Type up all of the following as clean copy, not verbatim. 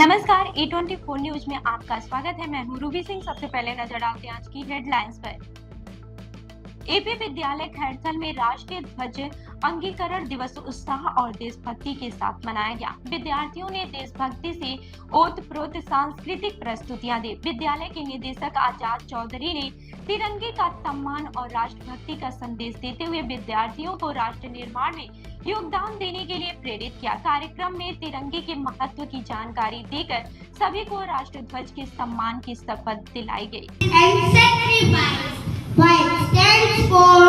नमस्कार, A24 news में आपका स्वागत है। मैं हूं रूबी सिंह। सबसे पहले नजर डालते हैं आज की हेडलाइंस पर। एपी विद्यालय खैरथल में राष्ट्रीय ध्वज अंगीकरण दिवस उत्साह और देशभक्ति के साथ मनाया गया। विद्यार्थियों ने देशभक्ति से ओतप्रोत सांस्कृतिक प्रस्तुतियां दी। विद्यालय के निदेशक आजाद चौधरी ने तिरंगे का सम्मान और राष्ट्रभक्ति का संदेश देते हुए विद्यार्थियों को राष्ट्र निर्माण में योगदान देने के लिए प्रेरित किया। कार्यक्रम में तिरंगे के महत्व की जानकारी देकर सभी को राष्ट्र ध्वज के सम्मान की शपथ दिलाई गई। White stands for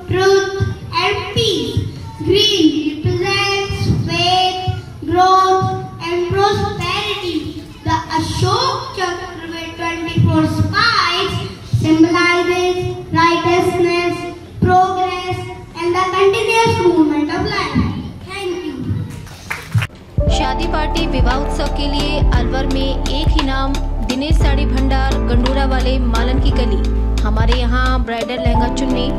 truth and peace. Green represents faith, growth and prosperity. The Ashok Chakra with 24 spikes symbolizes righteousness, progress and the continuous movement of life. Thank you. शादी पार्टी विवाह उत्सव के लिए अलवर में एक ही नाम दिनेश साड़ी भंडार गंडूरा वाले मालन की गली। हमारे यहाँ ब्राइडल लहंगा चुन्नी,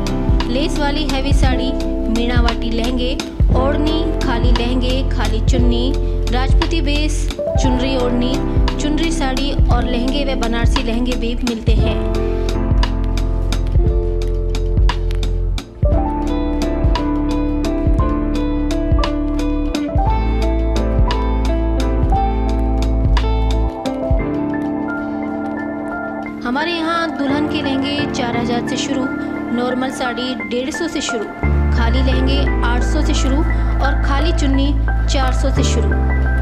लेस वाली हैवी साड़ी, मीनावाटी लहंगे, ओढ़नी, खाली लहंगे, खाली चुन्नी, राजपूती बेस, चुनरी ओढ़नी, चुनरी साड़ी और लहंगे व बनारसी लहंगे भी मिलते हैं। हमारे यहाँ दुल्हन के लहंगे 4000 से शुरू, नॉर्मल साड़ी 150 से शुरू, खाली लहंगे 800 से शुरू और खाली चुन्नी 400 से शुरू।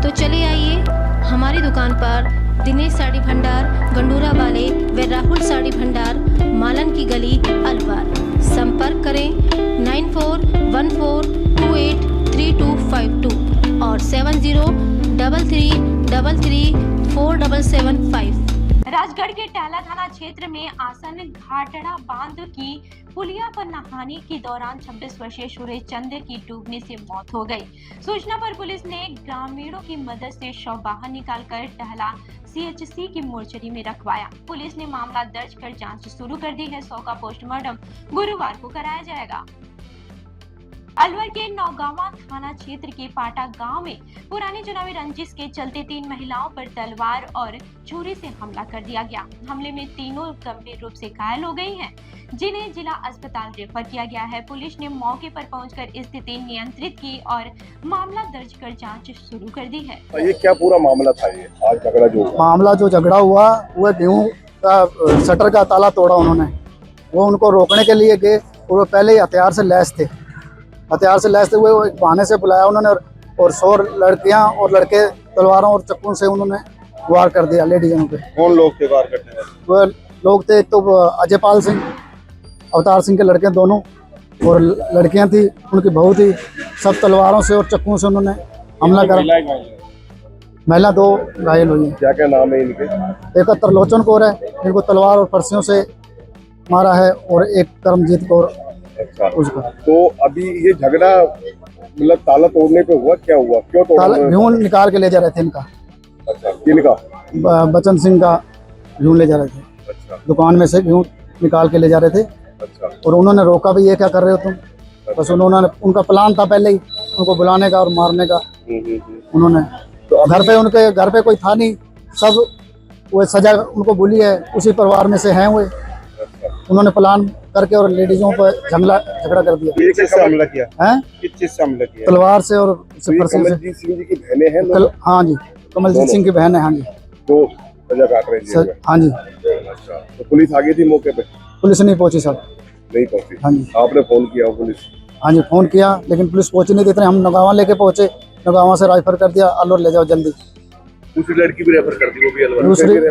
तो चले आइए हमारी दुकान पर दिनेश साड़ी भंडार गंडूरा वाले व राहुल साड़ी भंडार मालन की गली अलवर। संपर्क करें 9414283252 और 7033334775। राजगढ़ के टाला थाना क्षेत्र में आसन घाटड़ा बांध की पुलिया पर नहाने के दौरान 26 वर्षीय सूरज चंद्र की डूबने से मौत हो गई। सूचना पर पुलिस ने ग्रामीणों की मदद से शव बाहर निकालकर टहला CHC की मोर्चरी में रखवाया। पुलिस ने मामला दर्ज कर जांच शुरू कर दी है। शव का पोस्टमार्टम गुरुवार को कराया जाएगा। अलवर के नौगावा थाना क्षेत्र के पाटा गांव में पुरानी चुनावी रंजिश के चलते 3 महिलाओं पर तलवार और छुरी से हमला कर दिया गया। हमले में तीनों गंभीर रूप से घायल हो गई हैं, जिन्हें जिला अस्पताल रेफर किया गया है। पुलिस ने मौके पर पहुंचकर स्थिति नियंत्रित की और मामला दर्ज कर जांच शुरू कर दी है। ये क्या पूरा मामला था? ये आज झगड़ा जो झगड़ा हुआ वो गेहूं का शटर का ताला तोड़ा उन्होंने। वो उनको रोकने के लिए गए और वो पहले ही हथियार से लैस थे हुए एक बहाने से बुलाया उन्होंने और 100 लड़कियां और लड़के तलवारों और चक्कू से उन्होंने वार कर दिया लेडीजों पे। कौन लोग थे वार करने वाले? वो लोग थे तो अजयपाल सिंह, अवतार सिंह के लड़के दोनों और लड़कियां थी, उनकी बहू थी। सब तलवारों से और चक्कू से उन्होंने हमला करा। महिला 2 घायल हुई। क्या क्या नाम है इनके? एक त्रिलोचन कौर है, इनको तलवार और फरसियों से मारा है, और एक करमजीत कौर। अच्छा, उसका तो अभी ये झगड़ा मतलब ताला तोड़ने पे हुआ? क्या हुआ, क्यों तोड़ा? गेहूं निकाल के ले जा रहे थे इनका। अच्छा, किनका? बचन सिंह का गेहूं ले जा रहे थे। अच्छा, दुकान में से गेहूं निकाल के ले जा रहे थे। अच्छा, और उन्होंने रोका भी, ये क्या कर रहे हो तुम? अच्छा। बस उनका प्लान था पहले ही उनको बुलाने का और मारने का। उन्होंने तो उनके घर पे कोई था नहीं, सब वो सजा उनको बोली है, उसी परिवार में से हैं वो। उन्होंने प्लान करके और लेडीजों पर झगड़ा कर दिया। किस चीज से हमला किया है? किस चीज से हमला किया? तलवार से और कमलजीत सिंह जी की बहनें हैं? हाँ जी, कमलजीत सिंह की बहन है। हाँ जी, तो सजा काट रही थी। हाँ जी। अच्छा, तो पुलिस आ गई थी मौके पे? पुलिस नहीं पहुंची सर। नहीं पहुंची? हाँ जी। आपने फोन किया पुलिस? हाँ जी, फोन किया, लेकिन पुलिस पहुंची नहीं देते। हम नगावा लेके पहुंचे, नगावा से रेफर कर दिया, अलवर ले जाओ जल्दी। दूसरी लड़की भी रेफर कर दी? वो भी अलवर?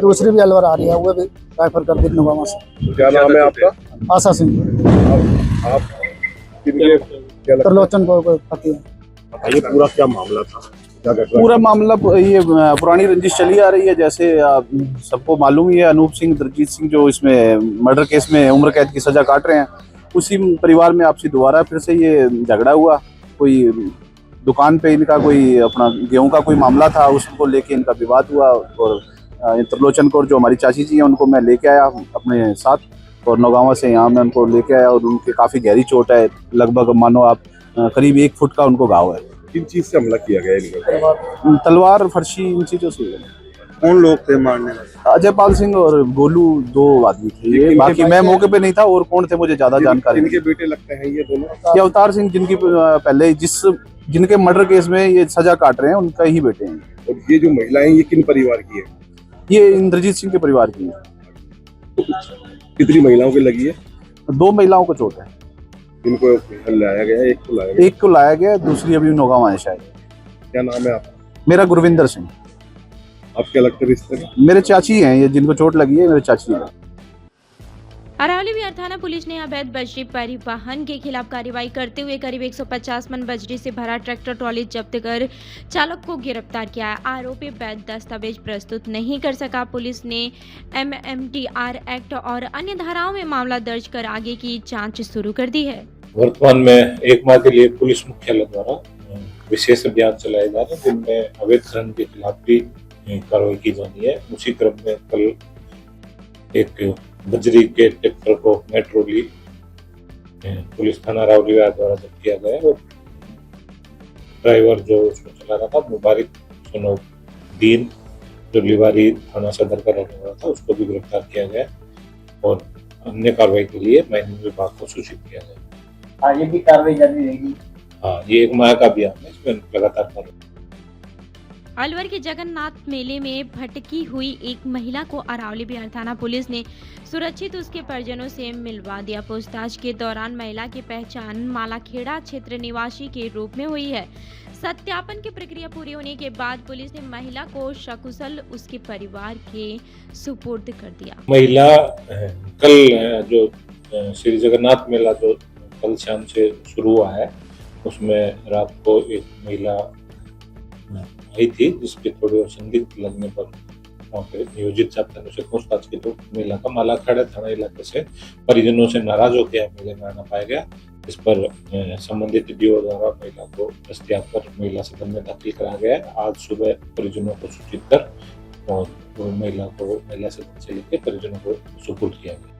दूसरी भी अलवर आ रही है, वो भी रेफर कर दी नगावा से। तो क्या नाम है आपका? आशा सिंह। आप त्रिलोचन को पति है। ये पूरा क्या मामला था? पूरा मामला ये पुरानी रंजिश चली आ रही है। जैसे सबको मालूम ही है, अनूप सिंह, दरजीत सिंह जो इसमें मर्डर केस में उम्र कैद की सजा काट रहे हैं, उसी परिवार में आपसी दोबारा फिर से ये झगड़ा हुआ। कोई दुकान पे इनका कोई अपना गेहूं का कोई मामला था, उसको लेके इनका विवाद हुआ। और त्रिलोचन कौर जो हमारी चाची जी हैं, उनको मैं लेके आया अपने साथ और नौगावा से यहाँ मैं उनको लेके आया और उनके काफ़ी गहरी चोट है। लगभग मानो आप करीब 1 फुट का उनको घाव है। किन चीज से हमला किया गया इनका? तलवार, फर्शी, इन चीज़ों से। कौन लोग थे मारने वाले? अजय पाल सिंह और गोलू दो आदमी थे ये ये, किनके बाकी मैं मौके पे नहीं था और कौन थे मुझे ज्यादा जानकारी नहीं। इनके बेटे लगते हैं ये दोनों? ये अवतार सिंह जिनकी पहले जिनके मर्डर केस में ये सजा काट रहे हैं उनका ही बेटे हैं। और ये जो महिलाएं ये किन परिवार की है? ये इंद्रजीत सिंह के परिवार की है। कितनी महिलाओं की लगी है? 2 महिलाओं को चोट है। इनको लाया गया, एक को लाया गया। एक को लाया गया, दूसरी अभी नौगांव है शायद। क्या नाम है आपका? मेरा गुरविंदर सिंह। आप क्या लगते रिश्ते में? मेरे चाची हैं, ये जिनको चोट लगी है मेरे चाची हैं। अरावली बिहार थाना पुलिस ने अवैध बजरी परिवहन के खिलाफ कार्रवाई करते हुए करीब 150 मन बजरी से भरा ट्रैक्टर ट्रॉली जब्त कर चालक को गिरफ्तार किया है। आरोपी वैध दस्तावेज प्रस्तुत नहीं कर सका। पुलिस ने MMDR एक्ट और अन्य धाराओं में मामला दर्ज कर आगे की जांच शुरू कर दी है। वर्तमान में 1 माह के लिए पुलिस मुख्यालय द्वारा विशेष अभियान चलाए जा रहे हैं जिनमें अवैध खनन के खिलाफ भी कार्रवाई की जानी है। उसी क्रम में कल एक बजरी के ट्रैक्टर को मेट्रोली पुलिस थाना अरावली द्वारा जब्त किया गया और ड्राइवर जो उसको चला रहा था मुबारक सुनोदीन जो लिवारी थाना सदर का रहने वाला था उसको भी गिरफ्तार किया गया और अन्य कार्रवाई के लिए माइनिंग विभाग को सूचित किया गया। आगे भी कार्रवाई जारी रहेगी। हाँ, ये 1 माह का अभियान है, इसमें लगातार कार्रवाई। अलवर के जगन्नाथ मेले में भटकी हुई एक महिला को अरावली बिहार थाना पुलिस ने सुरक्षित उसके परिजनों से मिलवा दिया। पूछताछ के दौरान महिला की पहचान मालाखेड़ा क्षेत्र निवासी के रूप में हुई है। सत्यापन की प्रक्रिया पूरी होने के बाद पुलिस ने महिला को सकुशल उसके परिवार के सुपुर्द कर दिया। महिला कल जो श्री जगन्नाथ मेला जो कल शाम से शुरू हुआ है उसमें रात को एक महिला आई थी जिसके थोड़े संदिग्ध लगने पर वहाँ पे नियोजित जाप्तानों से पूछताछ की तो महिला का मालाखेड़ा थाना इलाके से परिजनों से नाराज होकर मेले में आना पाया गया। इस पर संबंधित डीओ द्वारा महिला को दस्तयाब कर महिला सदन में दाखिल कराया गया। आज सुबह परिजनों को सूचित कर और महिला सदन से लेकर परिजनों को सुपुर्द किया गया।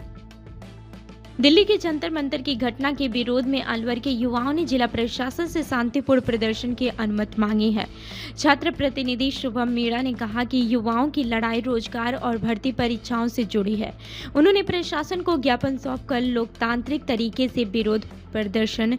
दिल्ली के जंतर मंतर की घटना के विरोध में अलवर के युवाओं ने जिला प्रशासन से शांतिपूर्ण प्रदर्शन की अनुमति मांगी है। छात्र प्रतिनिधि शुभम मीणा ने कहा कि युवाओं की लड़ाई रोजगार और भर्ती परीक्षाओं से जुड़ी है। उन्होंने प्रशासन को ज्ञापन सौंपकर लोकतांत्रिक तरीके से विरोध प्रदर्शन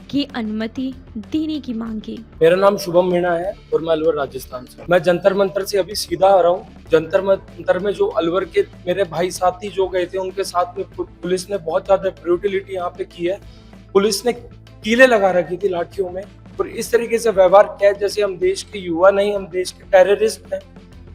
की अनुमति देने की मांग की। मेरा नाम शुभम मीणा है और मैं अलवर राजस्थान से। मैं जंतर मंतर से अभी सीधा आ रहा हूँ। जंतर मंतर में जो अलवर के मेरे भाई साथी जो गए थे उनके साथ में पुलिस ने बहुत ज्यादा ब्रूटलिटी यहाँ पे की है। पुलिस ने कीले लगा रखी थी लाठियों में और इस तरीके से व्यवहार किया जैसे हम देश के युवा नहीं, हम देश के टेररिस्ट हैं।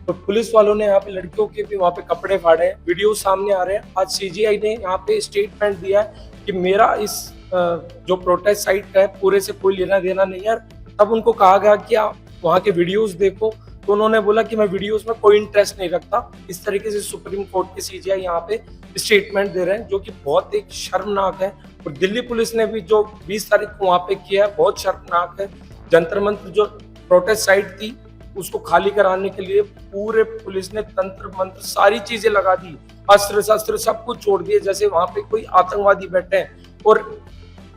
तो पुलिस वालों ने यहाँ पे लड़कियों के भी वहाँ पे कपड़े फाड़े हैं, वीडियो सामने आ रहे हैं। आज CGI ने यहाँ पे स्टेटमेंट दिया है कि मेरा इस जो प्रोटेस्ट साइट है पूरे से कोई लेना देना नहीं है। तब उनको कहा गया कि आप वहाँ के वीडियोस देखो, तो उन्होंने बोला कि मैं वीडियोस में कोई इंटरेस्ट नहीं रखता। इस तरीके से सुप्रीम कोर्ट के CGI यहाँ पे स्टेटमेंट दे रहे हैं जो कि बहुत एक शर्मनाक है। और दिल्ली पुलिस ने भी जो 20 तारीख को वहाँ पे किया है बहुत शर्मनाक है। जंतर मंतर जो प्रोटेस्ट साइट थी उसको खाली कराने के लिए पूरे पुलिस ने तंत्र मंत्र सारी चीजें लगा दी, अस्त्र शस्त्र सब कुछ छोड़ दिए जैसे वहाँ पे कोई आतंकवादी बैठे हैं। और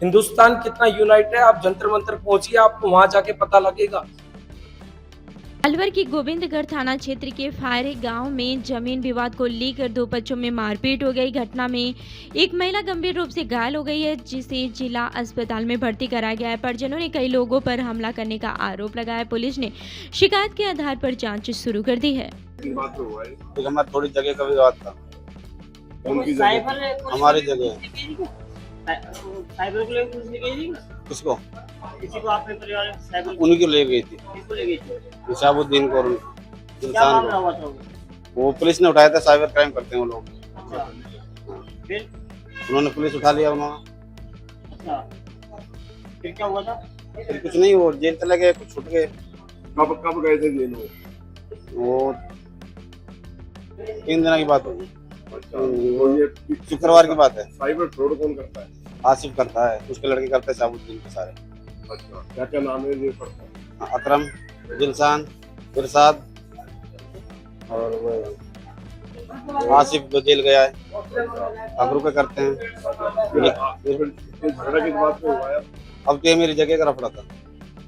हिंदुस्तान कितना यूनाइटेड है, आप जंतर मंतर पहुंचिए, आपको वहां जाके पता लगेगा। अलवर की गोविंदगढ़ थाना क्षेत्र के फायरे गांव में जमीन विवाद को लेकर 2 बच्चों में मारपीट हो गई। घटना में एक महिला गंभीर रूप से घायल हो गई है जिसे जिला अस्पताल में भर्ती कराया गया है। परिजनों ने कई लोगों पर हमला करने का आरोप लगाया। पुलिस ने शिकायत के आधार पर जांच शुरू कर दी है। हमारी थोड़ी जगह का विवाद था, हमारी जगह किसको किसी को आपने परिवार में उन्हीं को ले गई थी, किसको ले गई थी? निशाबुद्दीन को, क्या मामला हुआ था वो पुलिस ने उठाया था। साइबर क्राइम करते हैं वो लोग। अच्छा, फिर उन्होंने पुलिस उठा लिया उन्होंने। अच्छा, फिर क्या हुआ था? फिर कुछ नहीं, वो जेल चले गए, कुछ छूट गए। कब गए थे जेल? वो 3 दिन की बात होगी, ये शुक्रवार की बात है। साइबर फ्रॉड कौन करता है? आसिफ करता है, उसके लड़के करते हैं शाबुद्दीन के सारे। अच्छा, क्या क्या नाम है ये करता है? अकरम, दिलसान, इरशाद और वो आसिफ जो जेल गया है, अकरू के करते हैं। झगड़ा किस बात पे हुआ है? अब तो ये मेरी जगह का रफड़ा था।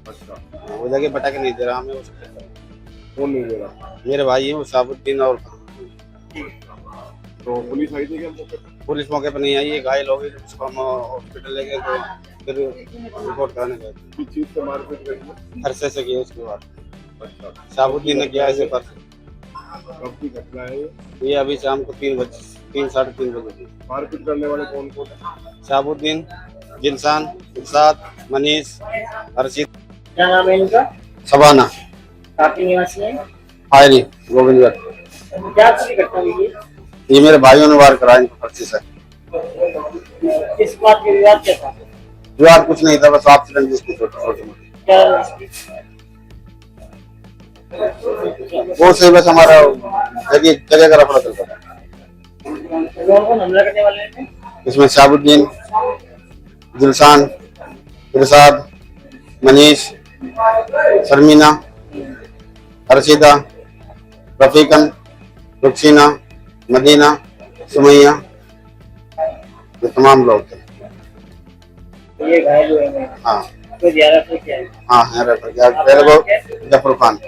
अच्छा, वो जगह बटा के नहीं दे रहा हमें उसके। कौन नहीं दे रहा? मेरे भाई है वो साबुद्दीन। और तो पुलिस आई थी क्या मौके पे? पुलिस मौके पर नहीं आई है, घायल हो गई। उसको हम हॉस्पिटल ले गए तो फिर रिपोर्ट कराने गए। किस चीज से मारपीट करी है? खर्चे से किया उसके बाद। अच्छा, साबुद्दीन ने किया ऐसे पर। कब की घटना है ये? ये अभी शाम को 3 साढ़े 3 बजे। मारपीट करने वाले कौन कौन है? साबुद्दीन, जिलसान, इरशाद, मनीष, अर्शिद, क्या नाम है इनका? शबाना, काफी निवासी है। फायरी, गोविंदगढ़। क्या पूरी घटना हुई है? ये मेरे भाइयों ने वार कराया इनको पर्ची से। किस बात के विवाद क्या था? विवाद कुछ नहीं था, बस आपसी रंजिश थी छोटी मोटी। क्या वो से बस हमारा जगह का रफड़ा चलता था। कौन हमला करने वाले थे? इसमें साबुद्दीन, जिलसान, इरशाद, मनीष, शर्मीना, अर्शिदा, रफीकन, रुक्सीना, मदीना, सुमैया, ये तमाम लोग थे। ये घायल हुए हैं। हाँ तो ज्यादा तो क्या है? हाँ है जफर खान।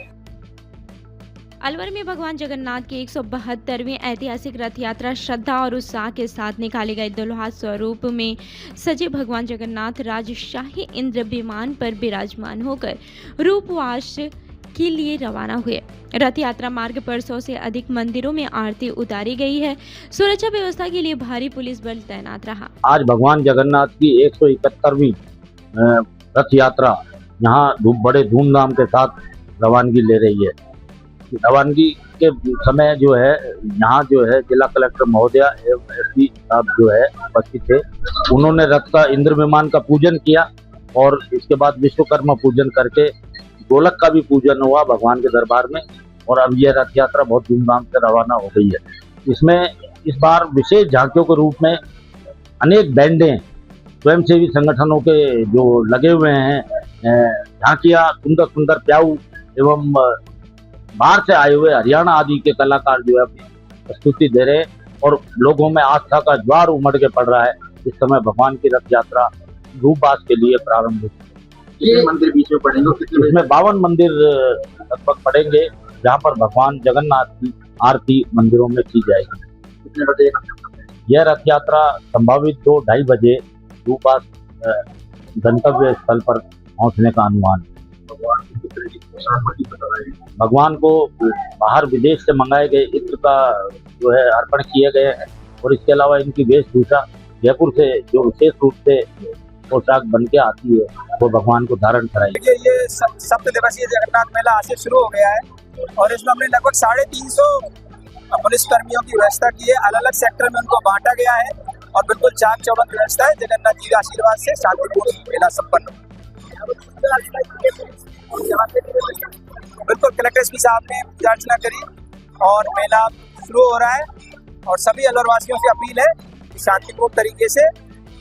अलवर में भगवान जगन्नाथ की 172वीं ऐतिहासिक रथ यात्रा श्रद्धा और उत्साह के साथ निकाले गए। दुल्हा स्वरूप में सजे भगवान जगन्नाथ राजशाही इंद्र विमान पर विराजमान होकर रूपवास के लिए रवाना हुए। रथ यात्रा मार्ग पर 100 से अधिक मंदिरों में आरती उतारी गई है। सुरक्षा व्यवस्था के लिए भारी पुलिस बल तैनात रहा। आज भगवान जगन्नाथ की 171वीं रथ यात्रा यहाँ बड़े धूमधाम के साथ रवानगी ले रही है। रवानगी के समय जो है यहाँ जो है जिला कलेक्टर महोदया एवं एसपी साहब जो है उपस्थित थे। उन्होंने रथ का इंद्र विमान का पूजन किया और इसके बाद विश्वकर्मा पूजन करके गोलक का भी पूजन हुआ भगवान के दरबार में। और अब यह रथ यात्रा बहुत धूमधाम से रवाना हो गई है। इसमें इस बार विशेष झांकियों के रूप में अनेक बैंडें स्वयंसेवी संगठनों के जो लगे हुए हैं, झांकियाँ, सुंदर सुंदर प्याऊ एवं बाहर से आए हुए हरियाणा आदि के कलाकार जो है अपनी प्रस्तुति दे रहे हैं और लोगों में आस्था का ज्वार उमड़ के पड़ रहा है। इस समय भगवान की रथ यात्रा रूपवास के लिए प्रारंभ हुई। कितने मंदिर बीच में पड़ेंगे? इसमें 52 मंदिर लगभग पड़ेंगे जहाँ पर भगवान जगन्नाथ की आरती मंदिरों में की जाएगी। यह रथ यात्रा संभावित 2-2:30 बजे रूपवास गंतव्य स्थल पर पहुँचने का अनुमान है। भगवान को बाहर विदेश से मंगाए गए इत्र का जो है अर्पण किए गए हैं और इसके अलावा इनकी वेशभूषा जयपुर से जो विशेष रूप से पोशाक बन के आती है वो भगवान को धारण कराई। ये 7 दिवसीय जगन्नाथ मेला आज से शुरू हो गया है और इसमें हमने लगभग 350 पुलिस कर्मियों की व्यवस्था की है। अलग अलग सेक्टर में उनको बांटा गया है और बिल्कुल चाक चौबंद व्यवस्था है। जगन्नाथ जी के आशीर्वाद से शांतिपूर्ण मेला संपन्न बिल्कुल कलेक्टर एसपी साहब ने पूजा अर्चना करी और मेला शुरू हो रहा है और सभी अलवरवासियों से अपील है कि शांतिपूर्ण तरीके से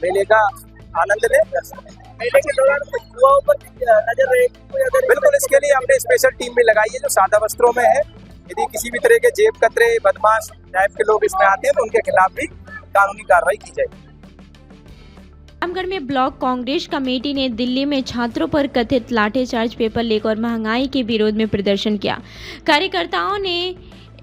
मेले का आनंद लें। मेले के दौरान युवाओं पर नजर रहेगी। बिल्कुल इसके लिए हमने स्पेशल टीम भी लगाई है जो सादा वस्त्रों में है। यदि किसी भी तरह के जेब कतरे, बदमाश टाइप के लोग इसमें आते हैं तो उनके खिलाफ भी कानूनी कार्रवाई की जाएगी। रामगढ़ में ब्लॉक कांग्रेस कमेटी ने दिल्ली में छात्रों पर कथित लाठीचार्ज, पेपर लीक और महंगाई के विरोध में प्रदर्शन किया। कार्यकर्ताओं ने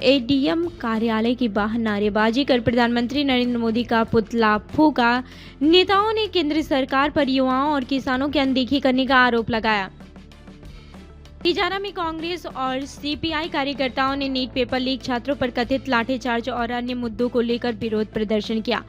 एडीएम कार्यालय के बाहर नारेबाजी कर प्रधानमंत्री नरेंद्र मोदी का पुतला फूंका। नेताओं ने केंद्र सरकार पर युवाओं और किसानों की अनदेखी करने का आरोप लगाया। तिजारा में कांग्रेस और सीपीआई कार्यकर्ताओं ने नीट पेपर लीक, छात्रों पर कथित लाठीचार्ज और अन्य मुद्दों को लेकर विरोध प्रदर्शन किया।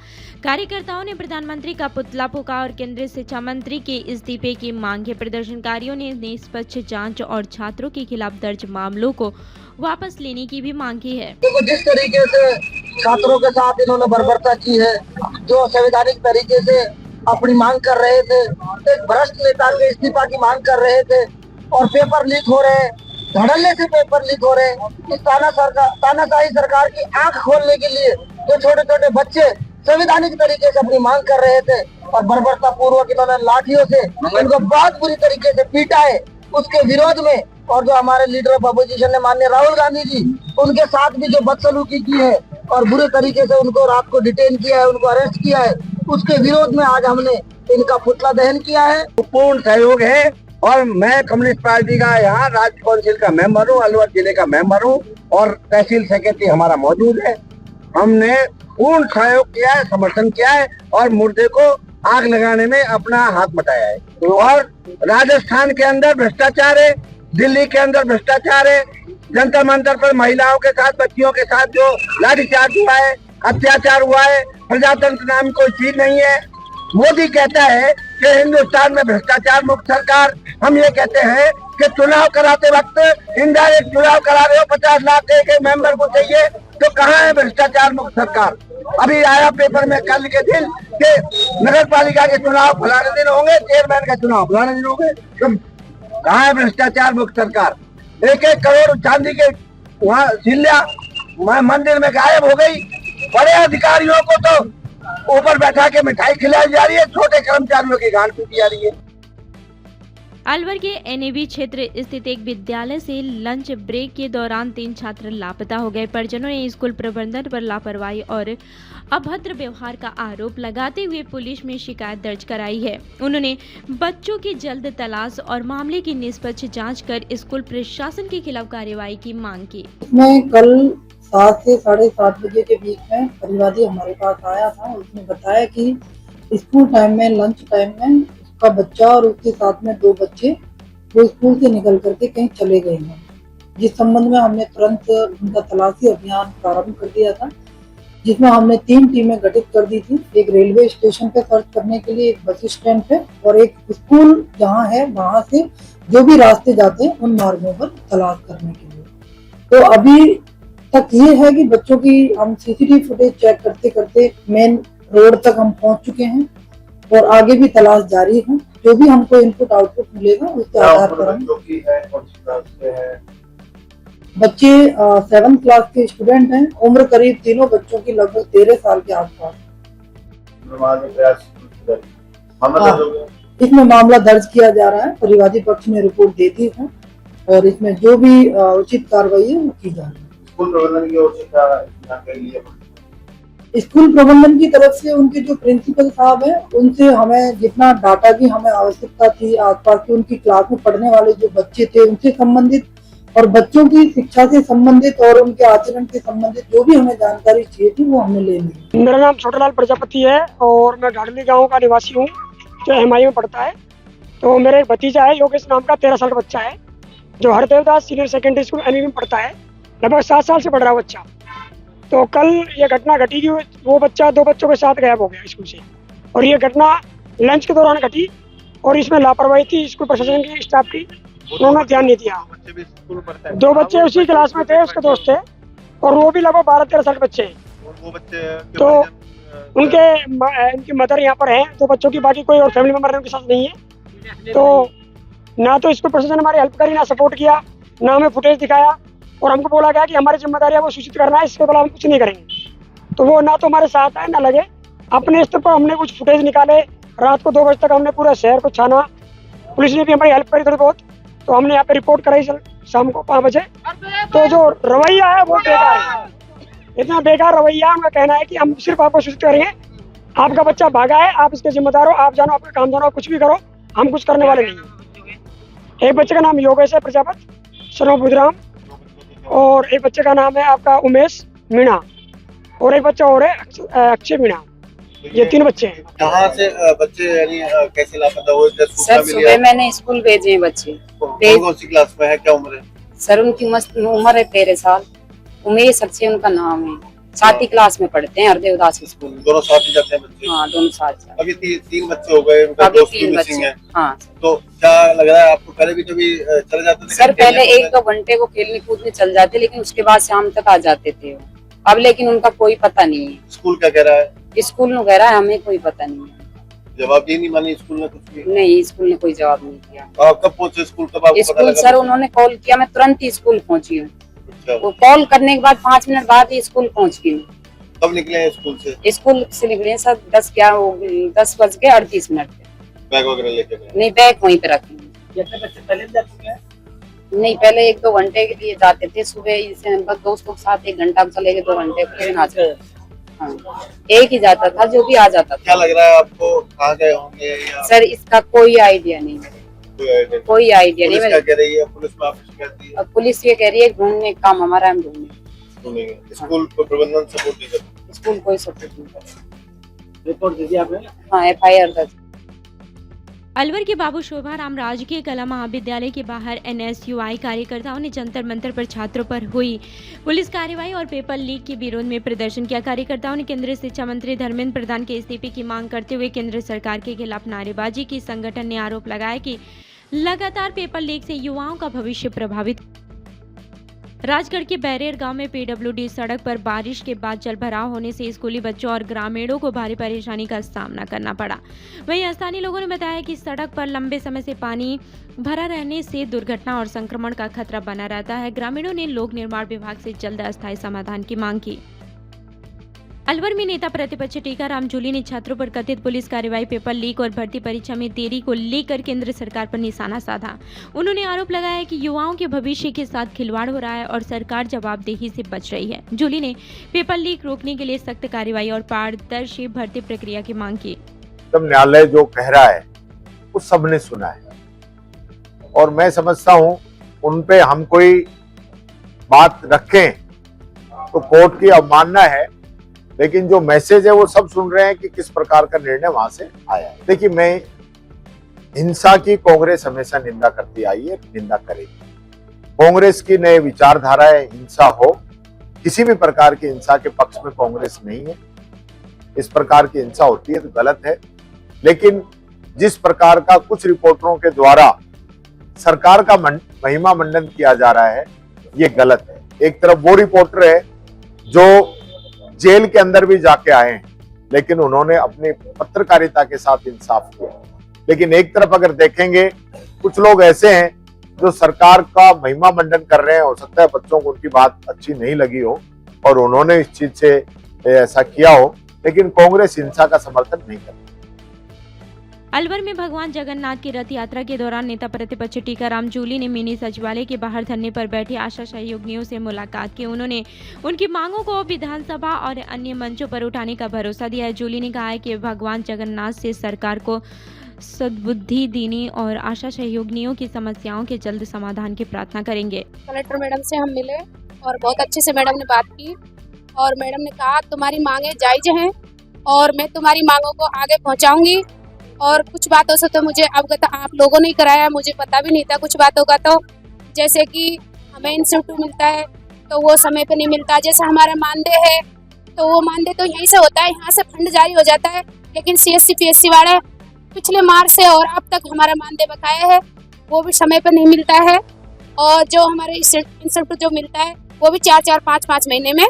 कार्यकर्ताओं ने प्रधानमंत्री का पुतला फूंका और केंद्रीय शिक्षा मंत्री के इस्तीफे की मांग की। प्रदर्शनकारियों ने निष्पक्ष जांच और छात्रों के खिलाफ दर्ज मामलों को वापस लेने की भी मांग की है। तो जिस तरीके से छात्रों के साथ इन्होंने बर्बरता की है, जो संवैधानिक तरीके से अपनी मांग कर रहे थे, एक भ्रष्ट नेता के इस्तीफा की मांग कर रहे थे और पेपर लीक हो रहे हैं, धड़ल्ले से पेपर लीक हो रहे हैं। इस तानाशाही सरकार की आंख खोलने के लिए जो छोटे छोटे बच्चे संवैधानिक तरीके से अपनी मांग कर रहे थे और बर्बरता पूर्वक इन्होंने लाठियों से उनको बहुत बुरी तरीके से पीटा है, उसके विरोध में। और जो हमारे लीडर ऑफ अपोजिशन ने माननीय राहुल गांधी जी, उनके साथ भी जो बदसलूकी की है और बुरे तरीके से उनको रात को डिटेन किया है, उनको अरेस्ट किया है, उसके विरोध में आज हमने इनका पुतला दहन किया है। पूर्ण सहयोग है और मैं कम्युनिस्ट पार्टी का यहाँ राज्य काउंसिल का मेंबर हूँ, अलवर जिले का मेंबर हूँ और तहसील सेक्रेटरी हमारा मौजूद है। हमने पूर्ण सहयोग किया है, समर्थन किया है और मुर्दे को आग लगाने में अपना हाथ बटाया है। और राजस्थान के अंदर भ्रष्टाचार है, दिल्ली के अंदर भ्रष्टाचार है, जंतर मंतर पर महिलाओं के साथ, बच्चियों के साथ जो लाठीचार्ज हुआ है, अत्याचार हुआ है, प्रजातंत्र नाम कोई चीज नहीं है। मोदी कहता है कि हिंदुस्तान में भ्रष्टाचार मुक्त सरकार। हम ये कहते हैं कि चुनाव कराते वक्त इनडायरेक्ट चुनाव करा रहे हो, 50 लाख के मेंबर को चाहिए, तो कहाँ है भ्रष्टाचार मुक्त सरकार? अभी आया पेपर में कल के दिन कि नगर पालिका के चुनाव फलाने दिन होंगे, चेयरमैन का चुनाव फलाने दिन होंगे, तो कहाँ है भ्रष्टाचार मुक्त सरकार? 1-1 करोड़ चांदी के वहाँ शिल्या मंदिर में गायब हो गई। बड़े अधिकारियों को तो ऊपर बैठा के मिठाई खिलाई जा रही है, छोटे कर्मचारियों की गांड पीटी जा रही है। अलवर के एनएबी क्षेत्र स्थित एक विद्यालय से लंच ब्रेक के दौरान 3 छात्र लापता हो गए। परिजनों ने स्कूल प्रबंधन पर लापरवाही और अभद्र व्यवहार का आरोप लगाते हुए पुलिस में शिकायत दर्ज कराई है। उन्होंने बच्चों की जल्द तलाश और मामले की निष्पक्ष जांच कर स्कूल प्रशासन के खिलाफ कार्रवाई की मांग की। इसमें कल 7 से 7:30 बजे के बीच में परिवादी हमारे पास आया था। उसने बताया कि स्कूल टाइम में, लंच टाइम में का बच्चा और उसके साथ में 2 बच्चे वो स्कूल से निकल करके कहीं चले गए हैं, जिस संबंध में हमने तुरंत उनका तलाशी अभियान प्रारंभ कर दिया था, जिसमें हमने 3 टीमें गठित कर दी थी। एक रेलवे स्टेशन पे सर्च करने के लिए, एक बस स्टैंड पे और एक स्कूल जहाँ है वहां से जो भी रास्ते जाते हैं उन मार्गों पर तलाश करने के लिए। तो अभी तक ये है कि बच्चों की हम सीसीटीवी फुटेज चेक करते करते मेन रोड तक हम पहुंच चुके हैं और आगे भी तलाश जारी है। जो भी हमको इनपुट आउटपुट मिलेगा उसके आधार पर हम बच्चे 7th क्लास के स्टूडेंट हैं। उम्र करीब तीनों बच्चों की लगभग 13 साल के आसपास। इसमें मामला दर्ज किया जा रहा है। परिवादी पक्ष ने रिपोर्ट दे दी है और इसमें जो भी उचित कार्रवाई है वो की जा रही है। स्कूल प्रबंधन की ओर से क्या जानकारी ली है? स्कूल प्रबंधन की तरफ से उनके जो प्रिंसिपल साहब हैं उनसे हमें जितना डाटा की हमें आवश्यकता थी, आसपास के उनकी क्लास में पढ़ने वाले जो बच्चे थे उनसे संबंधित और बच्चों की शिक्षा से संबंधित और उनके आचरण से संबंधित जो भी हमें जानकारी चाहिए थी वो हमने ले ली। मेरा नाम छोटालाल प्रजापति है और मैं घाटली गाँव का निवासी हूँ जो एमआई में पढ़ता है। तो मेरा एक भतीजा है योगेश नाम का, 13 साल का बच्चा है, जो हरदेवदास सीनियर सेकेंडरी स्कूल एनवी में पढ़ता है। लगभग 7 साल से पढ़ रहा है बच्चा। तो कल ये घटना घटी कि वो बच्चा 2 बच्चों के साथ गायब हो गया स्कूल से और ये घटना लंच के दौरान घटी और इसमें लापरवाही थी स्कूल प्रशासन की, स्टाफ की, उन्होंने ध्यान नहीं दिया। 2 बच्चे उसी क्लास में थे, उसके दोस्त थे और वो भी लगभग 12-13 साल के बच्चे हैं। तो उनकी मदर यहाँ पर है, 2 बच्चों की, बाकी कोई और फैमिली मेम्बर उनके साथ नहीं है। तो ना तो स्कूल प्रशासन ने हमारी हेल्प करी, ना सपोर्ट किया, ना हमें फुटेज दिखाया और हमको बोला गया कि हमारी जिम्मेदारी है वो सूचित करना है, इसके अलावा हम कुछ नहीं करेंगे। तो वो ना तो हमारे साथ आए ना लगे। अपने स्तर पर हमने कुछ फुटेज निकाले, रात को 2 बजे तक हमने पूरा शहर को छाना, पुलिस ने भी हमारी हेल्प करी थोड़ी बहुत। तो हमने यहाँ पे रिपोर्ट कराई शाम को 5 बजे। तो जो रवैया है वो बेकार है, इतना बेकार रवैया। उनका कहना है कि हम सिर्फ आपको सूचित करेंगे, आपका बच्चा भागा है, आप इसके जिम्मेदार हो, आप जानो, आपका काम जानो, कुछ भी करो, हम कुछ करने वाले नहीं। एक बच्चे का नाम योगेश है प्रजापत, सनो बुधराम, और एक बच्चे का नाम है आपका उमेश मीणा और एक बच्चा और है अक्षय मीणा। ये 3 बच्चे हैं। कहाँ से बच्चे यानी कैसे लापता हुए? सर सुबह मैंने स्कूल भेजे हैं बच्चे। कौन सी क्लास में है, क्या उम्र है? सर उनकी उम्र है 13 साल। उमेश अक्षय उनका नाम है, 7वीं क्लास में पढ़ते हैं हरदेवदास स्कूल। दोनों साथ ही जाते हैं बच्चे? हाँ, दोनों साथ। अभी 3 बच्चे हो गए, उनका अभी दोस्त 3 भी बच्चे मिसिंग है। हाँ। तो क्या लग रहा है आपको? पहले भी कभी चले जाते थे? सर पहले 1-2 घंटे वो खेलने कूदने चल जाते, लेकिन उसके बाद शाम तक आ जाते थे। अब लेकिन उनका कोई पता नहीं है। स्कूल क्या कह रहा है? स्कूल ने कह रहा है हमें कोई पता नहीं है। जवाब ही नहीं मानी स्कूल ने? कुछ भी नहीं, स्कूल ने कोई जवाब नहीं दिया। आप कब पहुंचे स्कूल? कब आपको पता लगा? सर उन्होंने कॉल किया, मैं तुरंत ही स्कूल पहुंची हूँ। वो कॉल करने के बाद 5 मिनट बाद ही स्कूल पहुंच गई। कब निकले हैं स्कूल से? स्कूल से निकले सर 10:38 बैग वगैरह लेके गए? नहीं, बैग वहीं पे रखेंगे। नहीं, पहले 1-2 घंटे के लिए जाते थे सुबह से, बस दोस्तों के साथ 1 घंटा चले गए, 2 घंटे फिर आ जाते। हाँ, एक ही जाता था, जो भी आ जाता था। क्या लग रहा है आपको, कहाँ गए होंगे? सर इसका कोई आइडिया नहीं है। कोई आइडिया नहीं। पुलिस क्या कह रही है? पुलिस में आपने शिकायत दी है? अब पुलिस ये कह रही है ढूंढने का काम हमारा, हम ढूंढने। स्कूल को प्रबंधन सपोर्ट नहीं करता? स्कूल कोई सपोर्ट नहीं करता। रिपोर्ट दीजिए आपने? हाँ, FIR दर्ज। अलवर के बाबू शोभाराम राजकीय कला महाविद्यालय के बाहर NSUI कार्यकर्ताओं ने जंतर मंतर पर छात्रों पर हुई पुलिस कार्रवाई और पेपर लीक के विरोध में प्रदर्शन किया। कार्यकर्ताओं ने केंद्रीय शिक्षा मंत्री धर्मेंद्र प्रधान के इस्तीफे की मांग करते हुए केंद्र सरकार के खिलाफ नारेबाजी की। संगठन ने आरोप लगाया कि लगातार पेपर लीक से युवाओं का भविष्य प्रभावित। राजगढ़ के बैरेर गांव में PWD सड़क पर बारिश के बाद जलभराव होने से स्कूली बच्चों और ग्रामीणों को भारी परेशानी का सामना करना पड़ा। वहीं स्थानीय लोगों ने बताया कि सड़क पर लंबे समय से पानी भरा रहने से दुर्घटना और संक्रमण का खतरा बना रहता है। ग्रामीणों ने लोक निर्माण विभाग से जल्द अस्थायी समाधान की मांग की। अलवर में नेता प्रतिपक्ष टीकाराम जूली ने छात्रों पर कथित पुलिस कार्रवाई, पेपर लीक और भर्ती परीक्षा में देरी को लेकर केंद्र सरकार पर निशाना साधा। उन्होंने आरोप लगाया कि युवाओं के भविष्य के साथ खिलवाड़ हो रहा है और सरकार जवाबदेही से बच रही है। जूली ने पेपर लीक रोकने के लिए सख्त कार्रवाई और पारदर्शी भर्ती प्रक्रिया की मांग की। न्यायालय जो कह रहा है वो सबने सुना है और मैं समझता हूँ उन पे हम कोई बात रखें तो कोर्ट की अवमानना है, लेकिन जो मैसेज है वो सब सुन रहे हैं कि किस प्रकार का निर्णय वहां से आया है। देखिए, मैं हिंसा की कांग्रेस हमेशा निंदा करती आई है, निंदा करेगी। कांग्रेस की नए विचारधारा है हिंसा हो, किसी भी प्रकार की हिंसा के पक्ष में कांग्रेस नहीं है। इस प्रकार की हिंसा होती है तो गलत है, लेकिन जिस प्रकार का कुछ रिपोर्टरों के द्वारा सरकार का महिमा मंडन किया जा रहा है ये गलत है। एक तरफ वो रिपोर्टर है जो जेल के अंदर भी जाके आए हैं, लेकिन उन्होंने अपनी पत्रकारिता के साथ इंसाफ किया। लेकिन एक तरफ अगर देखेंगे कुछ लोग ऐसे हैं जो सरकार का महिमा मंडन कर रहे हैं। हो सकता है बच्चों को उनकी बात अच्छी नहीं लगी हो और उन्होंने इस चीज से ऐसा किया हो, लेकिन कांग्रेस हिंसा का समर्थन नहीं करती। अलवर में भगवान जगन्नाथ की रथ यात्रा के दौरान नेता प्रतिपक्ष टीकाराम जूली ने मिनी सचिवालय के बाहर धरने पर बैठी आशा सहयोगिनियों से मुलाकात की। उन्होंने उनकी मांगों को विधानसभा और अन्य मंचों पर उठाने का भरोसा दिया है। जूली ने कहा है कि भगवान जगन्नाथ से सरकार को सद्बुद्धि देने और आशा सहयोगिनियों की समस्याओं के जल्द समाधान की प्रार्थना करेंगे। कलेक्टर मैडम से हम मिले और बहुत अच्छे से मैडम ने बात की और मैडम ने कहा तुम्हारी मांगे जायज हैं और मैं तुम्हारी मांगों को आगे पहुंचाऊंगी। और कुछ बातों से तो मुझे अवगत आप लोगों ने कराया, मुझे पता भी नहीं था कुछ बातों का। तो जैसे कि हमें इंस्टीट्यूट मिलता है तो वो समय पे नहीं मिलता, जैसे हमारा मानदेय है तो वो मानदेय तो यहीं से होता है, यहाँ से फंड जारी हो जाता है, लेकिन CSC PSC वाले पिछले मार्च से और अब तक हमारा मानदेय बकाया है, वो भी समय पर नहीं मिलता है। और जो हमारे इंस्टीट्यूट जो मिलता है वो भी 4-4, 5-5 महीने में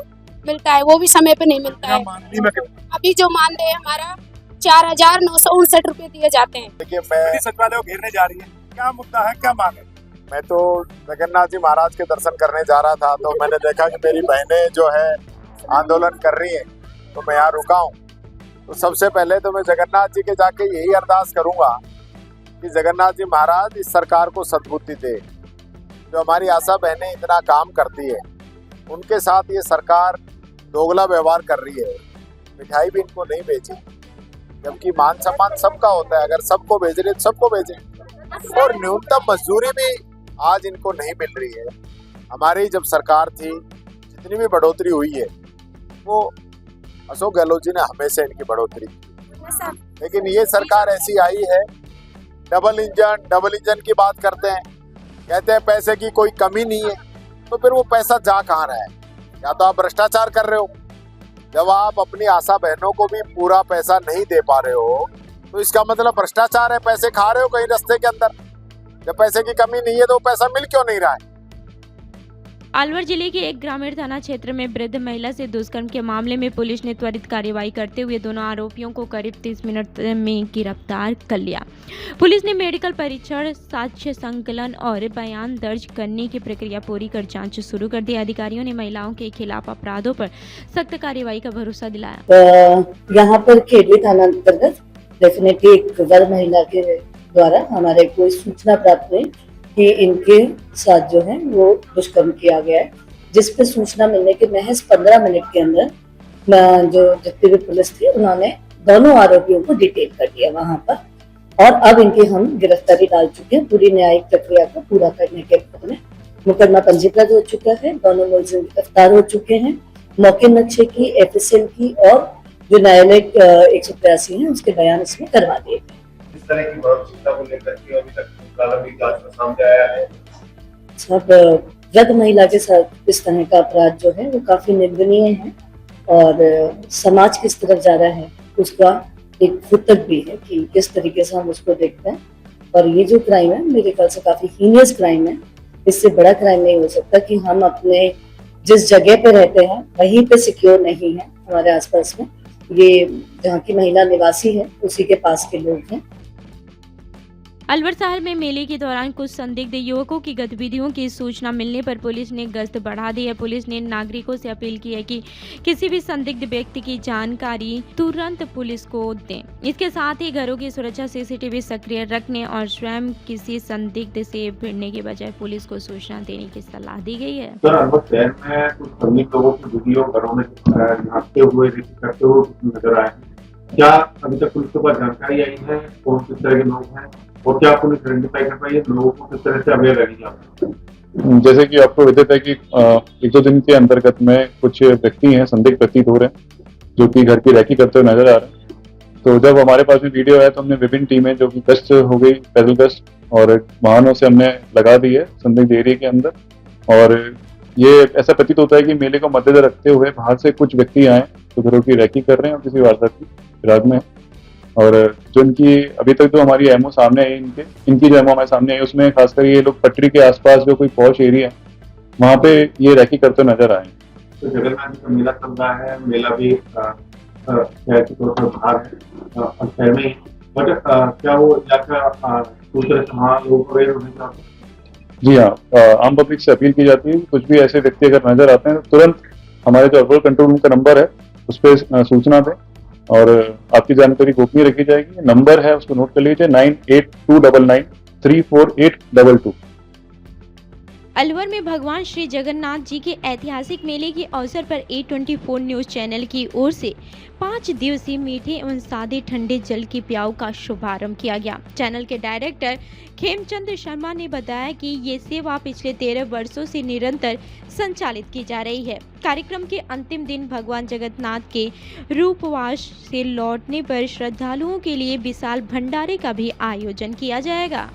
मिलता है, वो भी समय पर नहीं मिलता है। अभी जो मानदेय हमारा 4,959 रुपए दिए जाते हैं। देखिए, मैं सचिवालय को घेरने जा रही है, क्या मुद्दा है, क्या मांग है? मैं तो जगन्नाथ जी महाराज के दर्शन करने जा रहा था तो मैंने देखा कि मेरी बहनें जो है आंदोलन कर रही हैं, तो मैं यहाँ रुका हूँ। तो सबसे पहले तो मैं जगन्नाथ जी के जाके यही अरदास करूंगा कि जगन्नाथ जी महाराज इस सरकार को सद्बुद्धि दे। जो हमारी आशा बहनें इतना काम करती है उनके साथ ये सरकार दोगला व्यवहार कर रही है। मिठाई भी इनको नहीं भेजी, जबकि मान सम्मान सबका होता है। अगर सबको भेज रहे तो सबको भेजे। और न्यूनतम मजदूरी भी आज इनको नहीं मिल रही है। हमारी जब सरकार थी जितनी भी बढ़ोतरी हुई है वो अशोक गहलोत जी ने हमेशा इनकी बढ़ोतरी की, लेकिन ये सरकार ऐसी आई है डबल इंजन की बात करते हैं, कहते हैं पैसे की कोई कमी नहीं है, तो फिर वो पैसा जा कहाँ रहा है? या तो आप भ्रष्टाचार कर रहे हो, जब आप अपनी आशा बहनों को भी पूरा पैसा नहीं दे पा रहे हो तो इसका मतलब भ्रष्टाचार है, पैसे खा रहे हो कहीं रास्ते के अंदर। जब पैसे की कमी नहीं है तो पैसा मिल क्यों नहीं रहा है? अलवर जिले के एक ग्रामीण थाना क्षेत्र में वृद्ध महिला से दुष्कर्म के मामले में पुलिस ने त्वरित कार्रवाई करते हुए दोनों आरोपियों को करीब 30 मिनट में गिरफ्तार कर लिया। पुलिस ने मेडिकल परीक्षण, साक्ष्य संकलन और बयान दर्ज करने की प्रक्रिया पूरी कर जांच शुरू कर दी। अधिकारियों ने महिलाओं के खिलाफ अपराधों पर सख्त कार्रवाई का भरोसा दिलाया। यहाँ पर खेड़ी थाना अंतर्गत डेफिनेटली एक वृद्ध महिला के द्वारा हमारे को सूचना प्राप्त हुई कि इनके साथ जो है वो दुष्कर्म किया गया है, जिस पे सूचना मिलने के महज 15 मिनट के अंदर जो जितनी भी पुलिस थी उन्होंने दोनों आरोपियों को डिटेन कर दिया वहां पर। और अब इनकी हम गिरफ्तारी डाल चुके हैं। पूरी न्यायिक प्रक्रिया को पूरा करने के बाद में मुकदमा पंजीकृत हो चुका है। दोनों मुलजिम गिरफ्तार हो चुके हैं। मौके नक्शे की, FSL की और जो न्यायालय 183 है उसके बयान इसमें करवा दिए गए। इस तरह की मानसिकता को लेकर के अभी तक प्रारंभिक जांच में सामने आया है। सब वृद्ध महिला के साथ इस तरह का अपराध जो है वो काफी निंदनीय है और समाज किस तरफ जा रहा है उसका एक फुटक भी है कि किस तरीके से हम उसको देखते हैं। और ये जो क्राइम है मेरे ख्याल से काफी हीनियस क्राइम है। इससे बड़ा क्राइम नहीं हो सकता कि हम अपने जिस जगह पे रहते हैं वहीं पे सिक्योर नहीं है। हमारे आसपास में ये जहाँ की महिला निवासी है उसी के पास के लोग हैं। अलवर शहर में मेले के दौरान कुछ संदिग्ध युवकों की गतिविधियों की सूचना मिलने पर पुलिस ने गश्त बढ़ा दी है। पुलिस ने नागरिकों से अपील की है कि किसी भी संदिग्ध व्यक्ति की जानकारी तुरंत पुलिस को दें। इसके साथ ही घरों की सुरक्षा CCTV सक्रिय रखने और स्वयं किसी संदिग्ध से भिड़ने के बजाय पुलिस को सूचना देने की सलाह दी गई है। सर, अलवर शहर में कुछ संदिग्ध लोगों की वीडियो घरों में झांकते हुए करते हुए नजर आए। क्या अभी तक पुलिस के पास जानकारी आई है कौन किस तरह के लोग हैं और क्या पुलिस आइडेंटिफाई कर पाई है लोगों को किस तरह से अवेयर रहेगी? जैसे कि आपको विदित है कि 1-2 दिन के अंतर्गत में कुछ व्यक्ति हैं संदिग्ध प्रतीत हो रहे हैं जो कि घर की रैकी करते हुए नजर आ रहे हैं। तो जब हमारे पास में वीडियो है तो हमने विभिन्न टीमें जो कि गश्त हो गई, पैदल गश्त और वाहनों से हमने लगा दी है संदिग्ध एरिया के अंदर। और ये ऐसा प्रतीत होता है कि मेले को मद्देनजर रखते हुए बाहर से कुछ व्यक्ति आए तो घरों की रैकी कर रहे हैं और किसी वारदात की फिराक में। और जो इनकी अभी तक जो हमारी एमओ सामने आई इनकी जो एमओ हमारे सामने आई उसमें खासकर ये लोग पटरी के आसपास जो कोई पॉश एरिया है वहाँ पे ये रैकी करते नजर आए। तो जगन्नाथ जी का मेला चल रहा है, मेला भी शहर के तौर पर बाहर है शहर में ही, बट क्या वो इलाका दूसरे समाज लोगों को होने चाहते हैं? जी हाँ, आम पब्लिक से अपील की जाती है कुछ भी ऐसे व्यक्ति अगर नजर आते हैं तो तुरंत हमारे जो अर्बन कंट्रोल रूम का नंबर है उस पर सूचना दें और आपकी जानकारी गोपनीय रखी जाएगी। नंबर है उसको नोट कर लीजिए 9829934822। अलवर में भगवान श्री जगन्नाथ जी के ऐतिहासिक मेले के अवसर पर A24 न्यूज चैनल की ओर से 5 दिवसीय मीठे एवं सादे ठंडे जल की प्याऊ का शुभारंभ किया गया। चैनल के डायरेक्टर खेमचंद शर्मा ने बताया कि ये सेवा पिछले 13 वर्षों से निरंतर संचालित की जा रही है। कार्यक्रम के अंतिम दिन भगवान जगन्नाथ के रूपवास से लौटने पर श्रद्धालुओं के लिए विशाल भंडारे का भी आयोजन किया जाएगा।